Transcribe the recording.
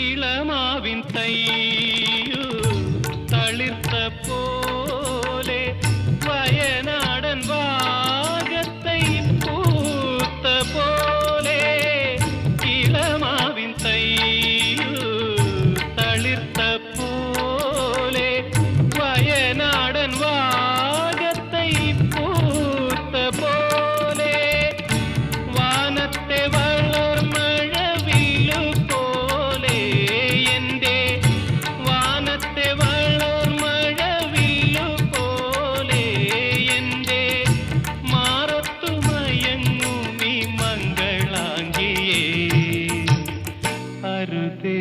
ഇളമാവിൻ തയ്യു തളിർത്ത പോലെ വയനാടൻ വാഗത്തൈ പൂത്ത പോലെ ഇളമാവിൻ തയ്യു തളിർത്ത പോലെ വയനാടൻ വാഗത്തൈ പൂത്ത പോലെ വാനത്തെ വളർമഴവില്ലു പോലെ എൻ്റെ വാനത്തെ വളർമഴവില്ലു പോലെ എൻ്റെ മാറത്തു മയങ്ങുമീ മംഗളാംഗിയേ അരുതേ